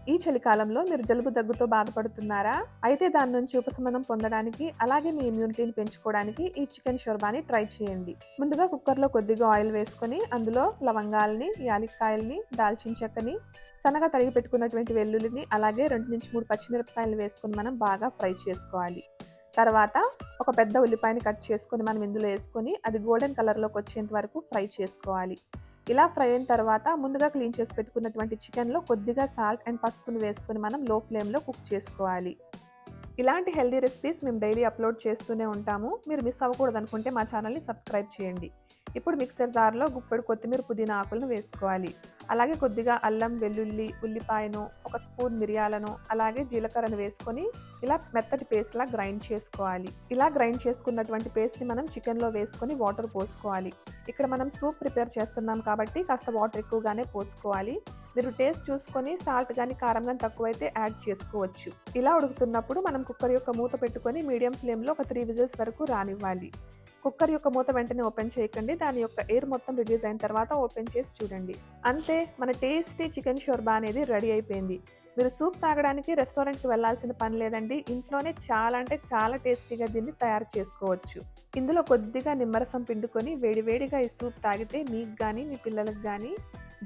ఈ చలికాలంలో మీరు జలుబు దగ్గుతో బాధపడుతున్నారా? అయితే దాని నుంచి ఉపశమనం పొందడానికి, అలాగే మీ ఇమ్యూనిటీని పెంచుకోవడానికి ఈ చికెన్ షోర్బాని ట్రై చేయండి. ముందుగా కుక్కర్‌లో కొద్దిగా ఆయిల్ వేసుకొని, అందులో లవంగాల్ని, యాలుక్కాయల్ని, దాల్చిన చెక్కని, సన్నగా తరిగి పెట్టుకున్నటువంటి వెల్లుల్లిని, అలాగే 2-3 పచ్చిమిరపకాయలు వేసుకొని మనం బాగా ఫ్రై చేసుకోవాలి. తర్వాత ఒక పెద్ద ఉల్లిపాయని కట్ చేసుకొని మనం ఇందులో ఏసుకొని, అది గోల్డెన్ కలర్‌లోకి వచ్చేంత వరకు ఫ్రై చేసుకోవాలి. ఇలా ఫ్రై అయిన తర్వాత ముందుగా క్లీన్ చేసి పెట్టుకున్నటువంటి చికెన్‌లో కొద్దిగా సాల్ట్ అండ్ పసుపుని వేసుకొని మనం లో ఫ్లేమ్‌లో కుక్ చేసుకోవాలి. ఇలాంటి హెల్తీ రెసిపీస్ మేము డైలీ అప్లోడ్ చేస్తూనే ఉంటాము. మీరు మిస్ అవ్వకూడదనుకుంటే మా ఛానల్‌ని సబ్స్క్రైబ్ చేయండి. ఇప్పుడు మిక్సర్ జార్‌లో గుప్పెడు కొత్తిమీర, పుదీనా ఆకులను వేసుకోవాలి. అలాగే కొద్దిగా అల్లం, వెల్లుల్లి, ఉల్లిపాయను, ఒక స్పూన్ మిరియాలను, అలాగే జీలకర్రను వేసుకొని ఇలా మెత్తటి పేస్ట్‌లా గ్రైండ్ చేసుకోవాలి. ఇలా గ్రైండ్ చేసుకున్నటువంటి పేస్ట్‌ని మనం చికెన్‌లో వేసుకొని వాటర్ పోసుకోవాలి. ఇక్కడ మనం సూప్ ప్రిపేర్ చేస్తున్నాం కాబట్టి కాస్త వాటర్ ఎక్కువగానే పోసుకోవాలి. మీరు టేస్ట్ చూసుకొని సాల్ట్ గానీ, కారం గానీ తక్కువైతే యాడ్ చేసుకోవచ్చు. ఇలా ఉడుకుతున్నప్పుడు మనం కుక్కర్ యొక్క మూత పెట్టుకొని మీడియం ఫ్లేమ్‌లో ఒక 3 విజిల్స్ వరకు రానివ్వాలి. కుక్కర్ యొక్క మూత వెంటనే ఓపెన్ చేయకండి. దాని యొక్క ఎయిర్ మొత్తం రిలీజ్ అయిన తర్వాత ఓపెన్ చేసి చూడండి. అంతే, మన టేస్టీ చికెన్ షోర్బా అనేది రెడీ అయిపోయింది. మీరు సూప్ తాగడానికి రెస్టారెంట్‌కి వెళ్ళాల్సిన పని లేదండి. ఇంట్లోనే చాలా అంటే చాలా టేస్టీగా దీన్ని తయారు చేసుకోవచ్చు. ఇందులో కొద్దిగా నిమ్మరసం పిండుకొని వేడివేడిగా ఈ సూప్ తాగితే మీకు గానీ, మీ పిల్లలకి గానీ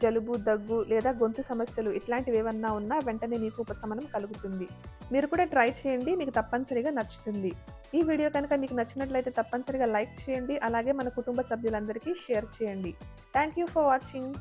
జలుబు, దగ్గు లేదా గొంతు సమస్యలు ఇట్లాంటివేవన్నా ఉన్నా వెంటనే మీకు ఉపశమనం కలుగుతుంది. మీరు కూడా ట్రై చేయండి. మీకు తప్పనిసరిగా నచ్చుతుంది. ఈ వీడియో కనుక మీకు నచ్చినట్లయితే తప్పనిసరిగా లైక్ చేయండి. అలాగే మన కుటుంబ సభ్యులందరికీ షేర్ చేయండి. Thank you for watching.